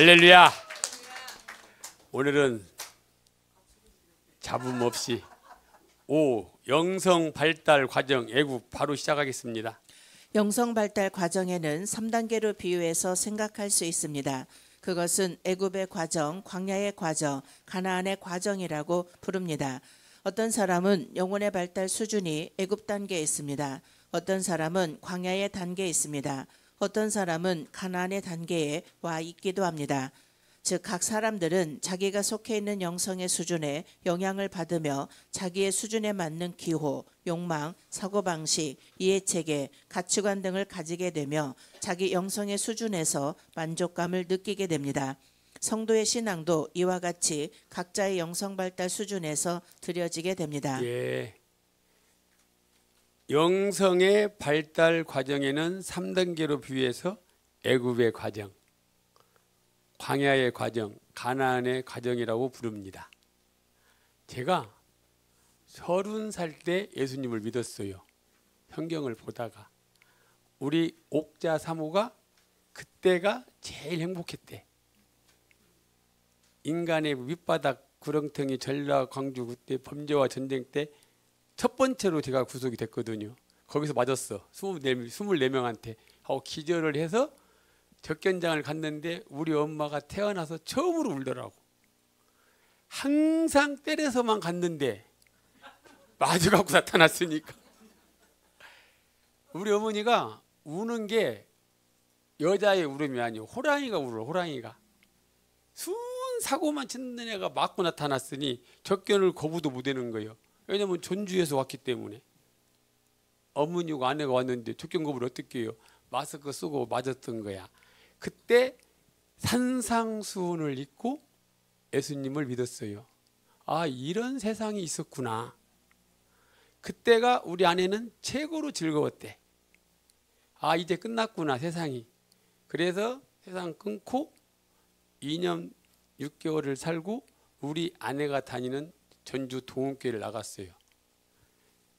할렐루야. 오늘은 잡음 없이 영성 발달 과정 애국 바로 시작하겠습니다. 영성 발달 과정에는 3단계로 비유해서 생각할 수 있습니다. 그것은 애굽의 과정, 광야의 과정, 가나안의 과정이라고 부릅니다. 어떤 사람은 영혼의 발달 수준이 애굽 단계에 있습니다. 어떤 사람은 광야의 단계에 있습니다. 어떤 사람은 가나안의 단계에 와 있기도 합니다. 즉 각 사람들은 자기가 속해 있는 영성의 수준에 영향을 받으며 자기의 수준에 맞는 기호, 욕망, 사고방식, 이해체계, 가치관 등을 가지게 되며 자기 영성의 수준에서 만족감을 느끼게 됩니다. 성도의 신앙도 이와 같이 각자의 영성 발달 수준에서 드려지게 됩니다. 예. 영성의 발달 과정에는 3단계로 비유해서 애굽의 과정, 광야의 과정, 가나안의 과정이라고 부릅니다. 제가 30살 때 예수님을 믿었어요. 성경을 보다가 우리 옥자 사모가 그때가 제일 행복했대. 인간의 밑바닥 구렁텅이 전라 광주 그때 범죄와 전쟁 때 첫 번째로 제가 구속이 됐거든요. 거기서 맞았어. 24명한테 하고 기절을 해서 접견장을 갔는데 우리 엄마가 태어나서 처음으로 울더라고. 항상 때려서만 갔는데 마주갖고 나타났으니까. 우리 어머니가 우는 게 여자의 울음이 아니고 호랑이가 울어. 호랑이가. 순 사고만 치는 애가 맞고 나타났으니 접견을 거부도 못하는 거예요. 왜냐면 전주에서 왔기 때문에. 어머니고 아내가 왔는데 접견 거부를 어떻게 해요. 마스크 쓰고 맞았던 거야. 그때 산상수훈을 읽고 예수님을 믿었어요. 아, 이런 세상이 있었구나. 그때가 우리 아내는 최고로 즐거웠대. 아, 이제 끝났구나 세상이. 그래서 세상 끊고 2년 6개월을 살고 우리 아내가 다니는 전주 동원교회를 나갔어요.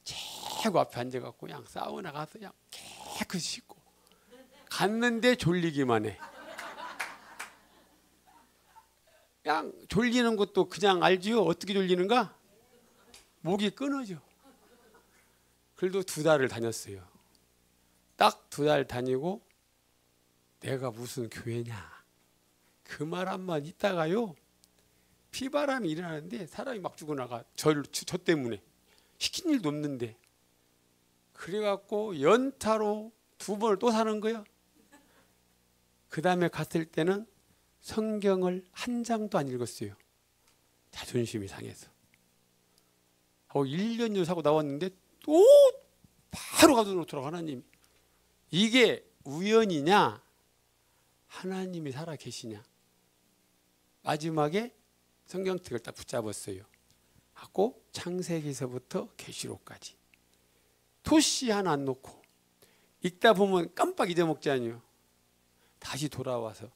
최고 앞에 앉아갖고 그냥 사우나 가서 그냥 깨끗이 씻고 갔는데 졸리기만 해. 그냥 졸리는 것도 그냥 알지요. 어떻게 졸리는가? 목이 끊어져. 그래도 2달을 다녔어요. 딱 2달 다니고 내가 무슨 교회냐. 그 말 한번 있다가요. 피바람이 일어나는데 사람이 막 죽어나가. 저 때문에. 시킨 일도 없는데. 그래갖고 연타로 2번을 또 사는 거야. 그 다음에 갔을 때는 성경을 한 장도 안 읽었어요. 자존심이 상해서. 하고 1년 전 사고 나왔는데 또 바로 가둬놓더라고 하나님이. 이게 우연이냐 하나님이 살아 계시냐. 마지막에 성경책을 딱 붙잡았어요. 하고 창세기서부터 계시록까지. 토시 하나 안 놓고 읽다 보면 깜빡 잊어먹잖아요. 다시 돌아와서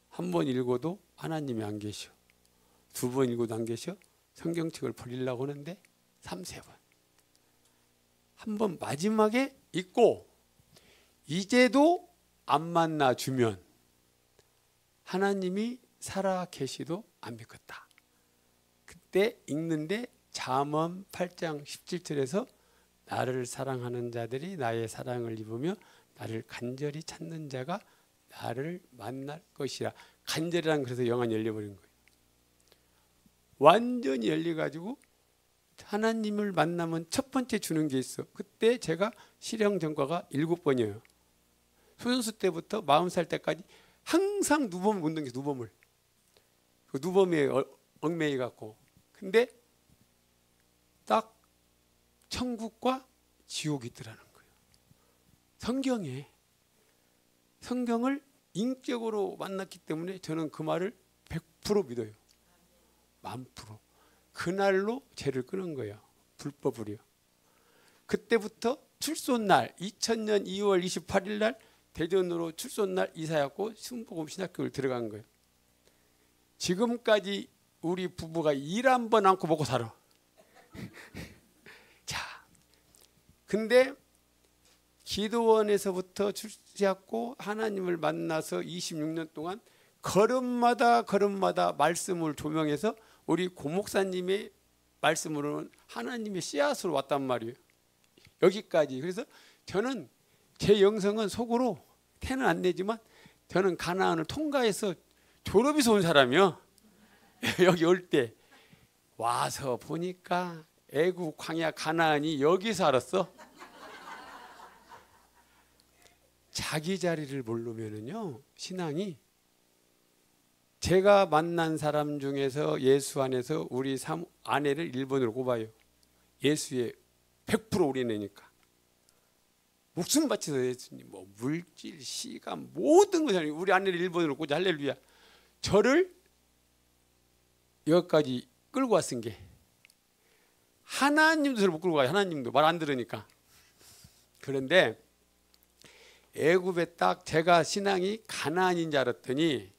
한 번 읽어도 하나님이 안 계셔. 2번 읽어도 안 계셔. 성경책을 버리려고 하는데 3-4번. 한 번 마지막에 읽고 이제도 안 만나주면 하나님이 살아 계시도 안 믿겠다. 그때 읽는데 잠언 8장 17절에서 나를 사랑하는 자들이 나의 사랑을 입으며 나를 간절히 찾는 자가 나를 만날 것이라. 간절이란 그래서 영안이 열려버린 거예요. 완전히 열려가지고 하나님을 만나면 첫 번째 주는 게 있어. 그때 제가 실형전과가 7번이에요. 소년수 때부터 40살 때까지 항상 누범을 못 넘겨. 누범을. 그 누범에 얽매이 갖고. 근데 딱 천국과 지옥이 있더라는 거예요. 성경에. 성경을 인격으로 만났기 때문에 저는 그 말을 100% 믿어요. 10,000%. 그날로 죄를 끊은 거예요. 불법으로요. 그때부터 출소날 2000년 2월 28일 날 대전으로 출소날 이사였고 순복음 신학교를 들어간 거예요. 지금까지 우리 부부가 일 한 번 않고 먹고 살아. 자, 근데 기도원에서부터 출세했고 하나님을 만나서 26년 동안 걸음마다 걸음마다 말씀을 조명해서 우리 고목사님의 말씀으로는 하나님의 씨앗으로 왔단 말이에요. 여기까지. 그래서 저는 제 영성은 속으로 태는 안 내지만 저는 가나안을 통과해서 졸업해서 온 사람이요. 여기 올 때 와서 보니까 애국 광야 가나안이 여기서 알았어. 자기 자리를 모르면은요 신앙이, 제가 만난 사람 중에서 예수 안에서 우리 아내를 1번으로 꼽아요. 예수의 100% 우리네니까. 목숨 바쳐서 예수님, 뭐 물질, 시간, 모든 것을 우리 아내를 1번으로 꽂아. 할렐루야. 저를 여기까지 끌고 왔은 게, 하나님도 저를 못 끌고 가요. 하나님도 말 안 들으니까. 그런데 애굽에 딱 제가 신앙이 가나안인 줄 알았더니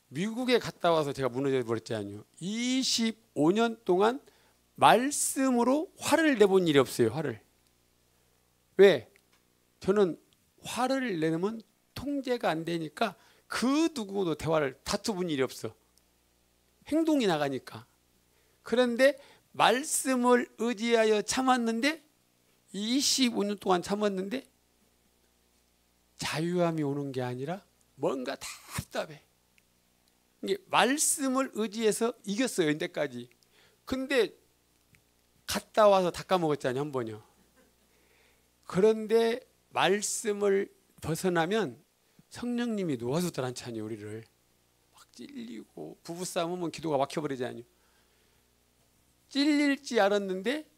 미국에 갔다 와서 제가 무너져 버렸잖아요. 25년 동안 말씀으로 화를 내본 일이 없어요. 화를. 왜? 저는 화를 내면 통제가 안 되니까 그 누구도 대화를 다투본 일이 없어. 행동이 나가니까. 그런데 말씀을 의지하여 참았는데 25년 동안 참았는데 자유함이 오는 게 아니라 뭔가 답답해. 이게 말씀을 의지해서 이겼어요. 이때까지. 근데 갔다 와서 다 까먹었잖아요. 한 번요. 그런데 말씀을 벗어나면 성령님이 놓아주더라 않잖아요. 우리를 막 찔리고 부부싸움 하면 기도가 막혀버리잖아요. 찔릴지 알았는데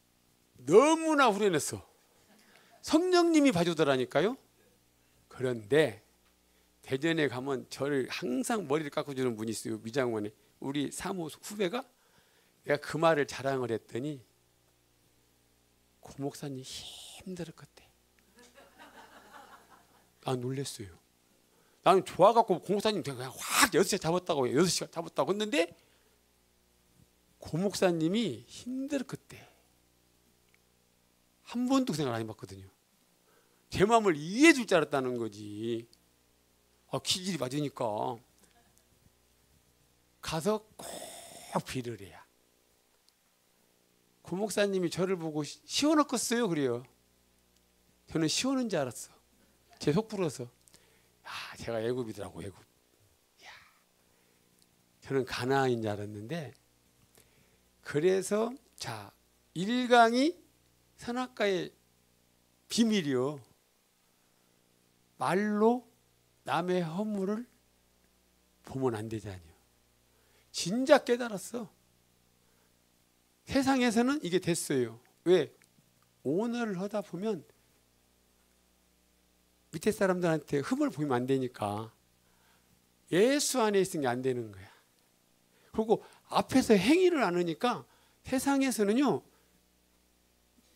너무나 후련했어. 성령님이 봐주더라니까요. 그런데 대전에 가면 저를 항상 머리를 깎아주는 분이 있어요. 미장원에. 우리 사모 후배가, 내가 그 말을 자랑을 했더니 고 목사님 힘들었겠대. 난 놀랬어요. 나는 좋아갖고 고 목사님 그냥 확 6시간 잡았다고 해요. 6시간 잡았다고 했는데 고 목사님이 힘들었겠대. 한 번도 그 생각을 안 해봤거든요. 제 마음을 이해해 줄 줄 알았다는 거지. 기질이 맞으니까 가서 꼭 비를 해야. 고 목사님이 저를 보고 시원했겠어요. 그래요. 저는 시원한 줄 알았어. 제 속 불어서. 제가 애굽이더라고. 애굽. 저는 가나안인 줄 알았는데, 그래서 자 1강이 선악과의 비밀이요. 말로 남의 허물을 보면 안 되잖아요. 진작 깨달았어. 세상에서는 이게 됐어요. 왜? 오늘을 하다 보면 밑에 사람들한테 흠을 보이면 안 되니까 예수 안에 있는 게 안 되는 거야. 그리고 앞에서 행위를 안 하니까 세상에서는요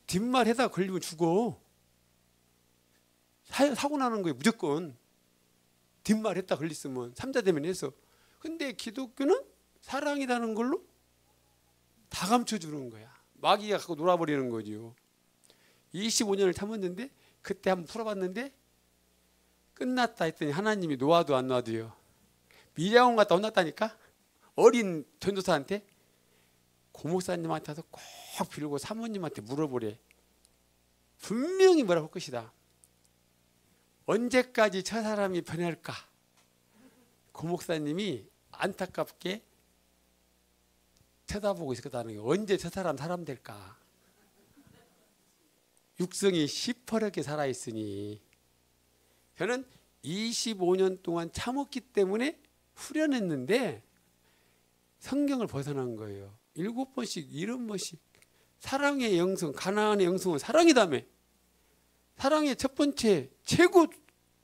뒷말에다 걸리면 죽어. 사고 나는 거예요. 무조건. 뒷말 했다 걸렸으면 삼자대면 해서. 근데 기독교는 사랑이라는 걸로 다 감춰주는 거야. 마귀가 갖고 놀아버리는 거지요. 25년을 참았는데 그때 한번 풀어봤는데 끝났다 했더니 하나님이 놓아도 안 놔도요. 미장원 갔다 혼났다니까. 어린 전도사한테. 고목사님한테 와서 꼭 빌고 사모님한테 물어보래. 분명히 뭐라고 할 것이다. 언제까지 저 사람이 변할까? 고목사님이 안타깝게 쳐다보고 있었다는 게, 언제 저 사람 될까? 육성이 시퍼렇게 살아있으니. 저는 25년 동안 참았기 때문에 후련했는데 성경을 벗어난 거예요. 7번씩 70번씩. 사랑의 영성, 가나안의 영성은 사랑이다며. 사랑의 첫 번째 최고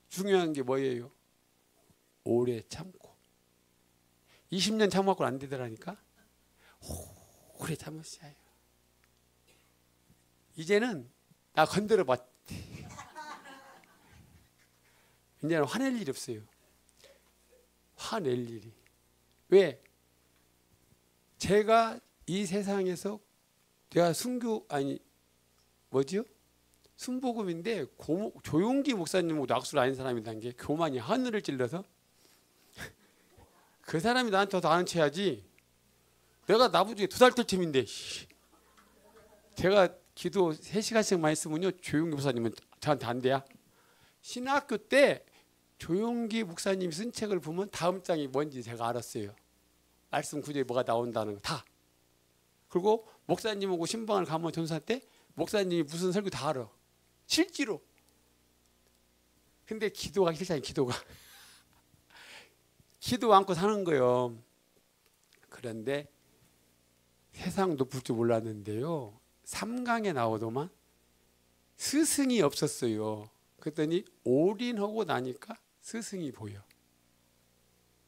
중요한 게 뭐예요? 오래 참고. 20년 참았고 안 되더라니까. 오래 참았어요. 이제는 나 건드려 봤. 이제는 화낼 일이 없어요. 화낼 일이. 왜? 제가 이 세상에서 내가 순복음인데 조용기 목사님하고 낙수를 아닌 사람이라는 게 교만이 하늘을 찔러서 그 사람이 나한테 더 아는 체야지. 내가 나부중에 2살 때쯤인데. 제가 기도 3시간씩 많이 쓰면요, 조용기 목사님은 저한테 안 돼야. 신학교 때 조용기 목사님이 쓴 책을 보면 다음 장이 뭔지 제가 알았어요. 말씀 구절에 뭐가 나온다는 거 다. 그리고 목사님하고 신방을 가면 전사 때 목사님이 무슨 설교 다 알아. 실제로. 근데 기도가 싫잖아요. 기도가. 기도 않고 사는 거예요. 그런데 세상 높을 줄 몰랐는데요. 3강에 나오더만 스승이 없었어요. 그랬더니 올인하고 나니까 스승이 보여.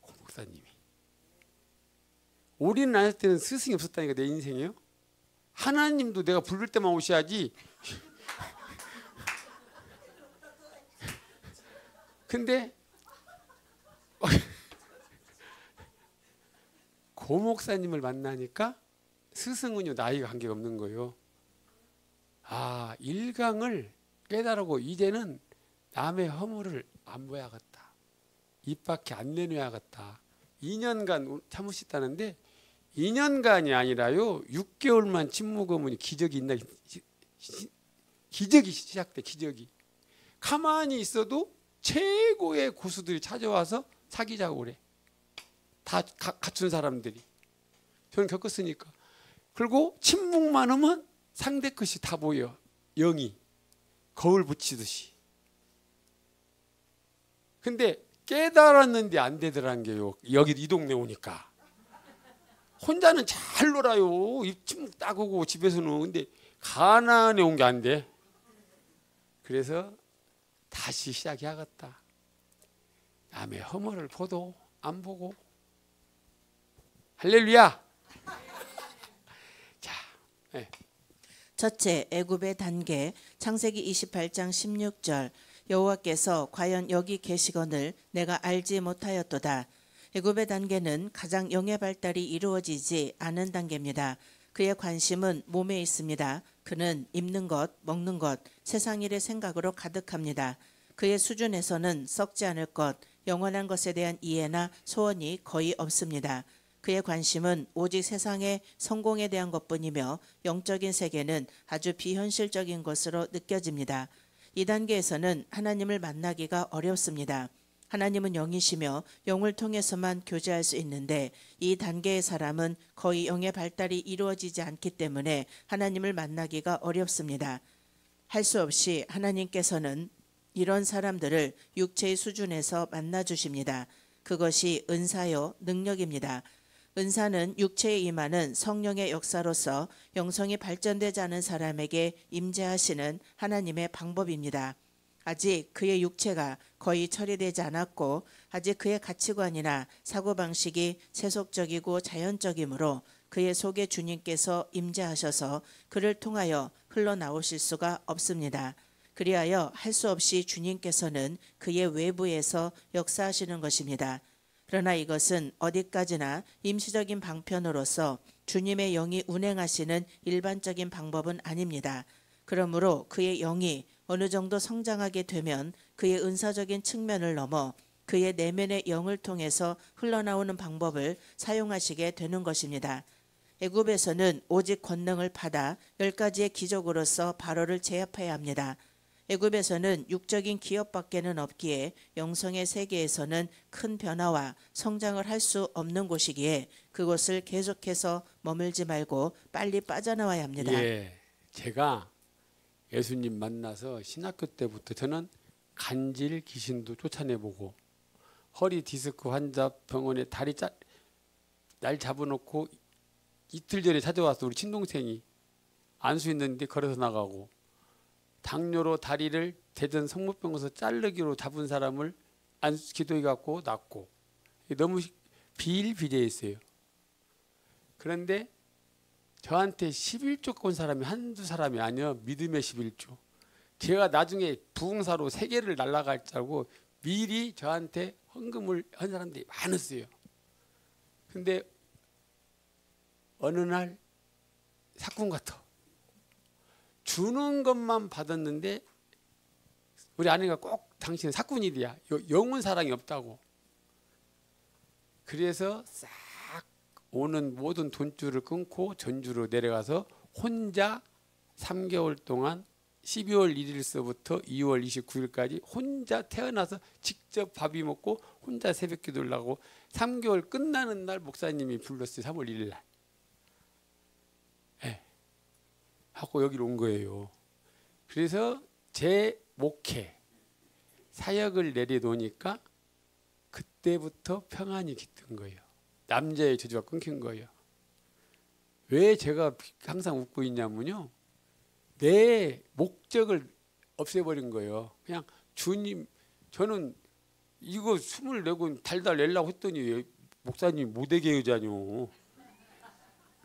고 목사님이. 올인을 안 할 때는 스승이 없었다니까 내 인생이요. 하나님도 내가 부를 때만 오셔야지. 근데 고 목사님을 만나니까 스승은요 나이가 관계가 없는 거예요. 아, 1강을 깨달고 이제는 남의 허물을 안 보야겠다. 입 밖에 안 내놔야겠다. 2년간 참으셨다는데 2년간이 아니라요. 6개월만 침묵하면 기적이 있나. 기적이 시작돼. 기적이. 가만히 있어도 최고의 고수들이 찾아와서 사귀자고 그래. 다 갖춘 사람들이. 저는 겪었으니까. 그리고 침묵만 하면 상대 것이 다 보여. 영이 거울 붙이듯이. 근데 깨달았는데 안 되더란 게요. 여기 이 동네 오니까. 혼자는 잘 놀아요. 입 침묵 딱 오고 집에서는. 근데 가난에 온 게 안 돼. 그래서 다시 시작해야겠다. 남의 허물을 보도 안 보고. 할렐루야. 자, 네. 첫째, 애굽의 단계. 창세기 28장 16절. 여호와께서 과연 여기 계시거늘 내가 알지 못하였도다. 애굽의 단계는 가장 영의 발달이 이루어지지 않은 단계입니다. 그의 관심은 몸에 있습니다. 그는 입는 것, 먹는 것, 세상 일의 생각으로 가득합니다. 그의 수준에서는 썩지 않을 것, 영원한 것에 대한 이해나 소원이 거의 없습니다. 그의 관심은 오직 세상의 성공에 대한 것뿐이며 영적인 세계는 아주 비현실적인 것으로 느껴집니다. 이 단계에서는 하나님을 만나기가 어렵습니다. 하나님은 영이시며 영을 통해서만 교제할 수 있는데 이 단계의 사람은 거의 영의 발달이 이루어지지 않기 때문에 하나님을 만나기가 어렵습니다. 할 수 없이 하나님께서는 이런 사람들을 육체의 수준에서 만나주십니다. 그것이 은사요 능력입니다. 은사는 육체에 임하는 성령의 역사로서 영성이 발전되지 않은 사람에게 임재하시는 하나님의 방법입니다. 아직 그의 육체가 거의 처리되지 않았고 아직 그의 가치관이나 사고방식이 세속적이고 자연적이므로 그의 속에 주님께서 임재하셔서 그를 통하여 흘러나오실 수가 없습니다. 그리하여 할 수 없이 주님께서는 그의 외부에서 역사하시는 것입니다. 그러나 이것은 어디까지나 임시적인 방편으로서 주님의 영이 운행하시는 일반적인 방법은 아닙니다. 그러므로 그의 영이 어느 정도 성장하게 되면 그의 은사적인 측면을 넘어 그의 내면의 영을 통해서 흘러나오는 방법을 사용하시게 되는 것입니다. 애굽에서는 오직 권능을 받아 10가지의 기적으로서 바로를 제압해야 합니다. 애굽에서는 육적인 기업밖에는 없기에 영성의 세계에서는 큰 변화와 성장을 할 수 없는 곳이기에 그곳을 계속해서 머물지 말고 빨리 빠져나와야 합니다. 예, 제가 예수님 만나서 신학교 때부터 저는 간질 귀신도 쫓아내보고 허리 디스크 환자 병원에 날 잡아놓고 이틀 전에 찾아와서 우리 친동생이 안수 있는데 걸어서 나가고 당뇨로 다리를 대전 성모병원에서 자르기로 잡은 사람을 안수 기도해 갖고 낫고 너무 비일비재했어요. 그런데 저한테 11조 건 사람이 한두 사람이 아니요. 믿음의 11조. 제가 나중에 부흥사로 세계를 날아갈 줄 알고 미리 저한테 헌금을 한 사람들이 많았어요. 근데 어느 날 사건 같아. 주는 것만 받았는데 우리 아내가 꼭 당신은 사꾼일이야. 영혼 사랑이 없다고. 그래서 싹 오는 모든 돈줄을 끊고 전주로 내려가서 혼자 3개월 동안 12월 1일서부터 2월 29일까지 혼자 태어나서 직접 밥이 먹고 혼자 새벽 기도를 하고 3개월 끝나는 날 목사님이 불렀어요. 3월 1일 날. 네. 하고 여기로 온 거예요. 그래서 제 목회 사역을 내려놓으니까 그때부터 평안이 깃든 거예요. 남자의 저주가 끊긴 거예요. 왜 제가 항상 웃고 있냐면요. 내 목적을 없애버린 거예요. 그냥 주님, 저는 이거 24권 달달 내려고 했더니 목사님 모대계 여자뇨.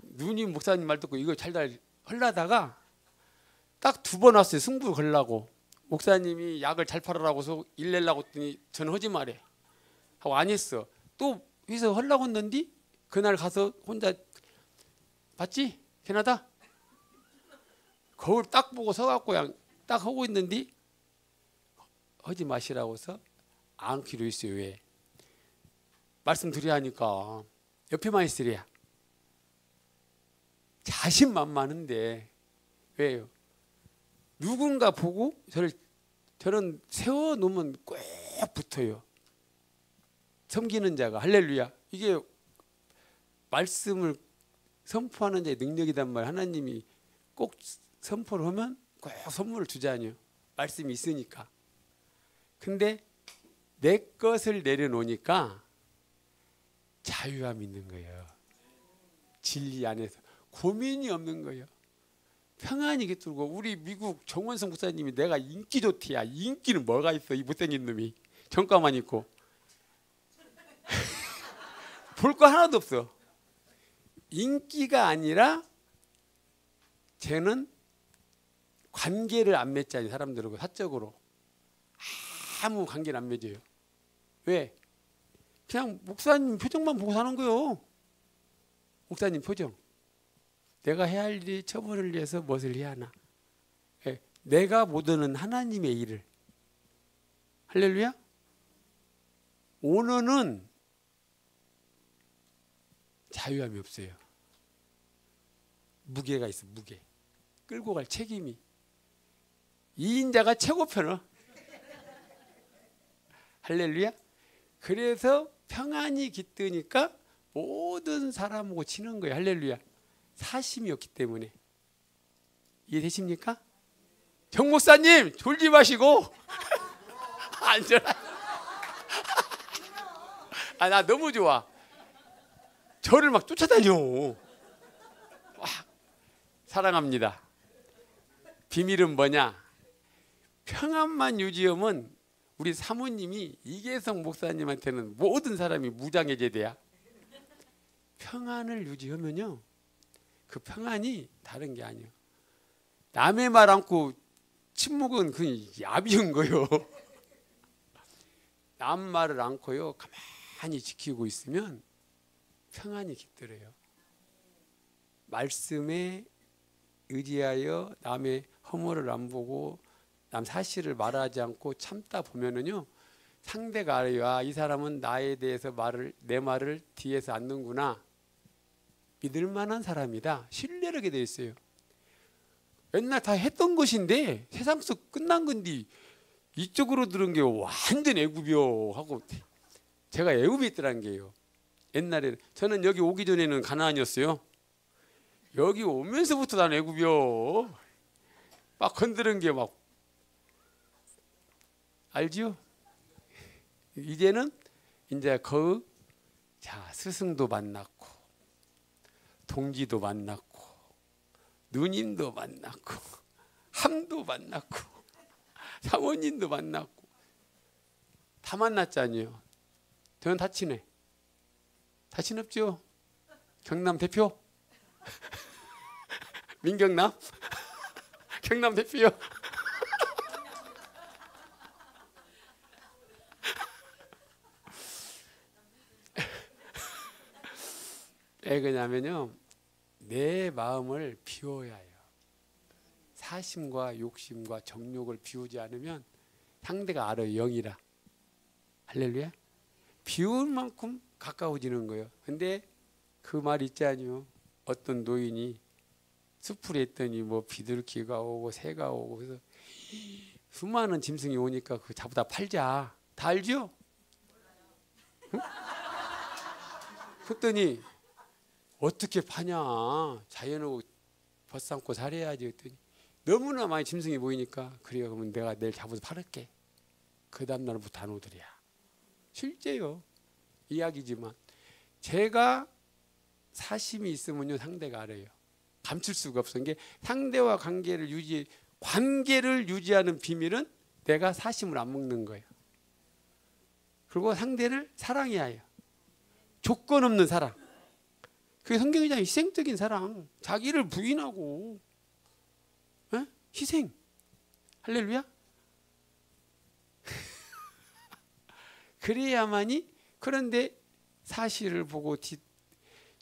누님 목사님 말 듣고 이거 달달 하려다가 딱 2번 왔어요. 승부 걸라고. 목사님이 약을 잘 팔으라고 해서 일 내려고 했더니 저는 하지 말해 하고 안 했어. 또 해서 하려고 했는데 그날 가서 혼자 봤지? 캐나다? 거울 딱 보고 서갖고 그냥 딱 하고 있는데 하지 마시라고 해서 안기로 했어요. 왜? 말씀드려야 하니까 옆에만 있으랴. 자신만만한데 왜요? 누군가 보고 저는 세워놓으면 꼭 붙어요. 섬기는 자가. 할렐루야. 이게 말씀을 선포하는 자의 능력이란 말. 하나님이 꼭 선포를 하면 꼭 선물을 주자니요. 말씀이 있으니까. 근데 내 것을 내려놓으니까 자유함이 있는 거예요. 진리 안에서 고민이 없는 거예요. 평안이 깃들고. 우리 미국 정원성 목사님이 내가 인기 좋대야. 인기는 뭐가 있어? 이 못생긴 놈이 정가만 있고 볼 거 하나도 없어. 인기가 아니라 쟤는 관계를 안 맺잖아요. 사람들하고 사적으로 아무 관계를 안 맺어요. 왜? 그냥 목사님 표정만 보고 사는 거예요. 목사님 표정. 내가 해야 할 일이 처분을 위해서 무엇을 해야 하나. 내가 모르는 하나님의 일을. 할렐루야. 오너는 자유함이 없어요. 무게가 있어. 무게. 끌고 갈 책임이. 2인자가 최고 편어. 할렐루야. 그래서 평안이 깃드니까 모든 사람하고 치는 거예요. 할렐루야. 사심이 없기 때문에. 이해되십니까? 정 목사님 졸지 마시고 앉아라. 나 너무 좋아. 저를 막 쫓아다녀. 와, 사랑합니다. 비밀은 뭐냐? 평안만 유지하면 우리 사모님이 이계성 목사님한테는 모든 사람이 무장해제돼야. 평안을 유지하면요. 그 평안이 다른 게 아니에요. 남의 말 않고 침묵은 그 야비한 거요. 남 말을 않고요. 가만히 지키고 있으면 평안이 깃들어요. 말씀에 의지하여 남의 허물을 안 보고 남 사실을 말하지 않고 참다 보면은요. 상대가 알아요. 아, 이 사람은 나에 대해서 내 말을 뒤에서 안는구나. 믿을 만한 사람이다. 신뢰를 하게 돼 있어요. 맨날 다 했던 것인데 세상에서 끝난 건데 이쪽으로 들은 게 완전 애굽이요 하고 제가 애굽에 있더란 게요. 옛날에 저는 여기 오기 전에는 가나안이었어요. 여기 오면서부터 난 애굽이요. 막 건드는 게 막 알지요? 이제는 이제 스승도 만났고 동지도 만났고 누님도 만났고 함도 만났고 사모님도 만났고 다 만났잖아요. 저는 다 친해. 다 친없죠? 경남 대표? 민경남? 경남 대표요? 왜 그러냐면요. 내 마음을 비워야 해요. 사심과 욕심과 정욕을 비우지 않으면 상대가 알아요. 영이라. 할렐루야. 비울 만큼 가까워지는 거예요. 근데 그 말 있지 아니요. 어떤 노인이 숲을 했더니 뭐 비둘기가 오고 새가 오고 그래서 수많은 짐승이 오니까 그 자보다 팔자. 다 알죠? 응? 그랬더니 어떻게 파냐. 자연하고 벗삼고 살아야지. 했더니 너무나 많이 짐승이 보이니까 그래요. 그러면 내가 내일 잡아서 팔을게. 그 다음날부터 안 오더랴. 실제요. 이야기지만 제가 사심이 있으면요 상대가 알아요. 감출 수가 없어. 이게 상대와 관계를 유지하는 비밀은 내가 사심을 안 먹는 거예요. 그리고 상대를 사랑해야 해요. 조건 없는 사랑. 그게 성경이잖아요. 희생적인 사랑. 자기를 부인하고 희생. 할렐루야. 그래야만이. 그런데 사실을 보고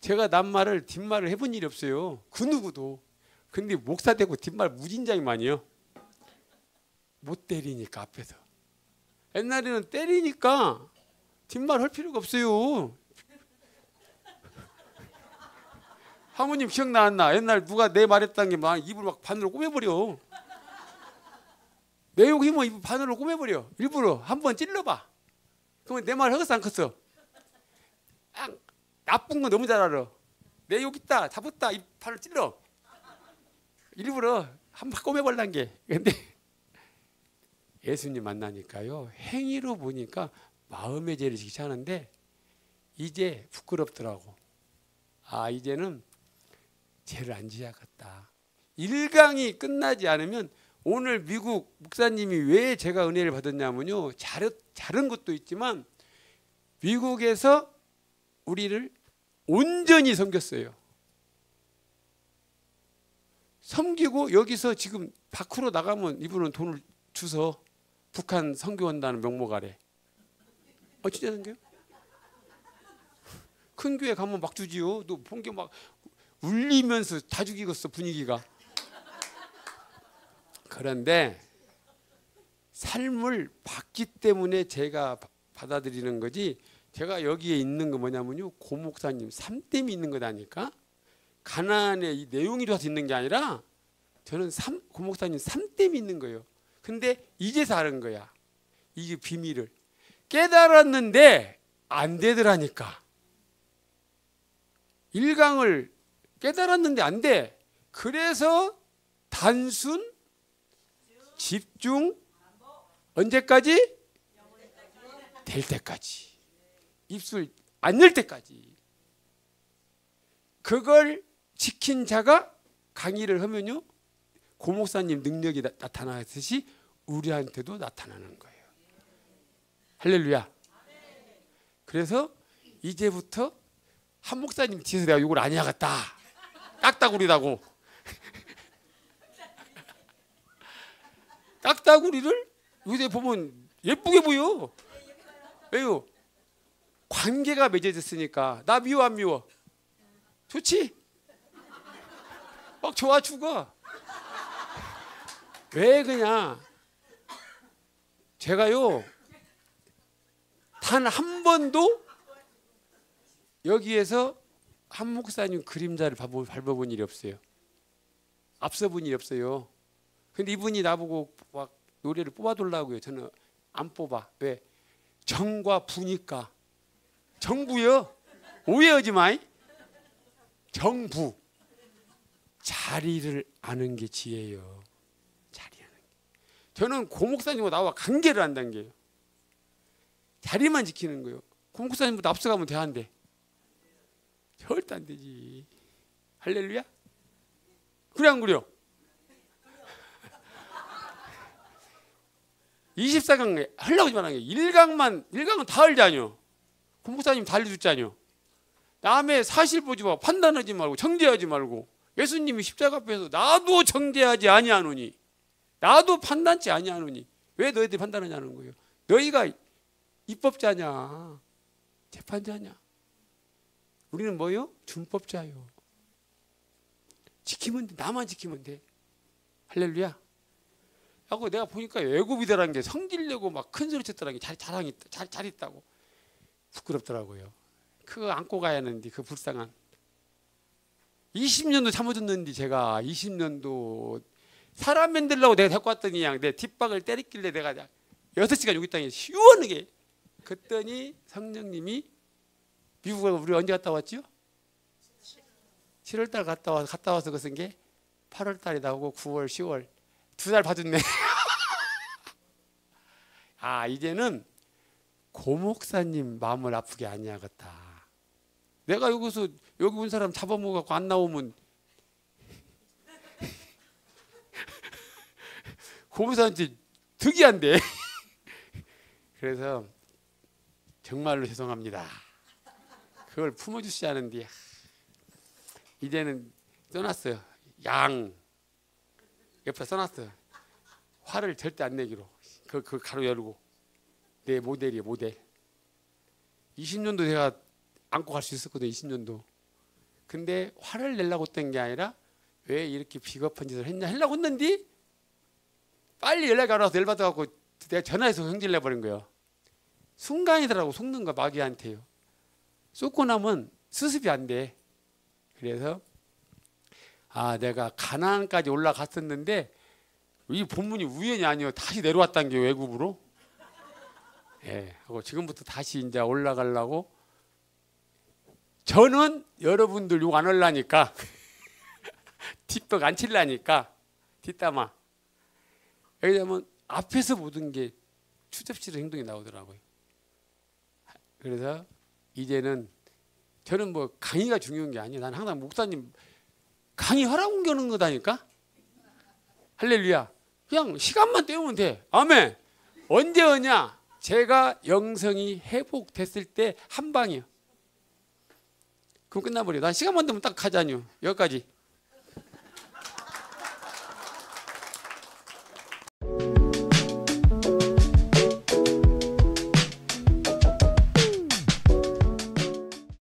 제가 남말을 뒷말을 해본 일이 없어요. 그 누구도. 근데 목사 되고 뒷말 무진장이 많이요. 못 때리니까 앞에서. 옛날에는 때리니까 뒷말 할 필요가 없어요. 하모님 기억나 안 나? 옛날 누가 내 말했다는 게 막 입을 막 바늘로 꼬매버려. 내 욕 힘은 입을 바늘로 꼬매버려. 일부러 한번 찔러봐. 그러면 내 말 허가서 안 컸어. 나쁜 거 너무 잘 알아. 내 욕 있다 잡았다 입 팔을 찔러. 일부러 한번 꼬매버리는 게. 근데 예수님 만나니까요 행위로 보니까 마음의 죄를 지키자는데 이제 부끄럽더라고. 아 이제는 죄를 안 지어야겠다. 1강이 끝나지 않으면 오늘 미국 목사님이 왜 제가 은혜를 받았냐면요. 잘한 것도 있지만 미국에서 우리를 온전히 섬겼어요. 섬기고 여기서 지금 밖으로 나가면 이분은 돈을 주서 북한 선교한다는 명목 아래. 진짜 선교요? 큰 교회 가면 막 주지요. 너 본 게 막 울리면서 다 죽이겠어 분위기가. 그런데 삶을 받기 때문에 제가 받아들이는 거지. 제가 여기에 있는 거 뭐냐면요. 고 목사님 삶 때문에 있는 거다니까. 가난의 이 내용이 좋아서 있는 게 아니라 저는 고 목사님 삶 때문에 있는 거예요. 근데 이제서 아는 거야. 이게 비밀을. 깨달았는데 안 되더라니까. 1강을 깨달았는데 안 돼. 그래서 단순, 집중, 언제까지? 될 때까지. 입술 안 열 때까지. 그걸 지킨 자가 강의를 하면요. 고 목사님 능력이 나타나듯이 우리한테도 나타나는 거예요. 할렐루야. 그래서 이제부터 한 목사님 뒤에서 내가 욕을 안 해야겠다. 딱따구리라고. 딱따구리를 요새 보면 예쁘게 보여. 왜요? 관계가 맺어졌으니까. 나 미워 안 미워? 좋지? 막 좋아 죽어. 왜 그냥 제가요 단 한 번도 여기에서 한 목사님 그림자를 밟아본 일이 없어요. 앞서 본 일이 없어요. 근데 이분이 나보고 막 노래를 뽑아달라고요. 저는 안 뽑아. 왜? 정과 부니까. 정부요. 오해하지 마이. 정부. 자리를 아는 게 지혜예요. 자리 아는 게. 저는 고 목사님과 나와 관계를 한다는 게요. 자리만 지키는 거예요. 고 목사님보다 앞서가면 돼한데. 절대 안 되지. 할렐루야. 그래 안 그래요? 24강 하려고 말한 게 1강은 다 알자뇨. 고 목사님 다 알려줬자뇨. 남의 사실 보지 마. 판단하지 말고 정죄하지 말고. 예수님이 십자가 앞에서 나도 정죄하지 아니하노니 나도 판단치 아니하노니 왜 너희들이 판단하냐는 거예요. 너희가 입법자냐 재판자냐. 우리는 뭐요? 준법자요. 지키면 돼. 나만 지키면 돼. 할렐루야. 하고 내가 보니까 애굽이더라는 게 성질내고 막 큰 소리 쳤더라는 게 잘 있다고. 부끄럽더라고요. 그거 안고 가야 하는데 그 불쌍한 20년도 참아줬는데 제가 20년도 사람 만들려고 내가 데리고 왔더니 그냥 내 뒷박을 때리길래 내가 6시간 여기 땅에 시원하게 그랬더니 성령님이 미국에 우리 언제 갔다 왔죠? 7월달 갔다 와서 그 쓴 게 8월달에 나오고 9월 10월 2달 봐줬네. 아 이제는 고목사님 마음을 아프게 아니하겠다. 내가 여기서 여기 온 사람 잡아먹어갖고 안 나오면 고목사한테 특이한데. 그래서 정말로 죄송합니다. 그걸 품어주시지 않은데 이제는 써놨어요. 양 옆에 써놨어요. 화를 절대 안 내기로. 그 가로 열고 내 모델이에요. 모델. 20년도 제가 안고 갈 수 있었거든요. 20년도. 근데 화를 내려고 했던 게 아니라 왜 이렇게 비겁한 짓을 했냐 하려고 했는데 빨리 연락이 안 와서 열받아갖고 내가 전화해서 성질 내버린 거예요. 순간이더라고. 속는 거 마귀한테요. 쏟고 나면 수습이 안 돼. 그래서 아 내가 가나안까지 올라갔었는데 이 본문이 우연이 아니에요. 다시 내려왔다는 게 외국으로. 예, 하고 지금부터 다시 이제 올라가려고. 저는 여러분들 욕 안 하려니까 뒷벽 안 칠라니까 뒷담화. 왜냐면 앞에서 모든 게 추접스러운 행동이 나오더라고요. 그래서 이제는 저는 뭐 강의가 중요한 게 아니에요. 나는 항상 목사님 강의 허락 옮겨놓은 거다니까. 할렐루야. 그냥 시간만 때우면 돼. 아멘. 언제 오냐? 제가 영성이 회복됐을 때 한 방이요. 그럼 끝나버려. 난 시간만 되면 딱 하자니요. 여기까지.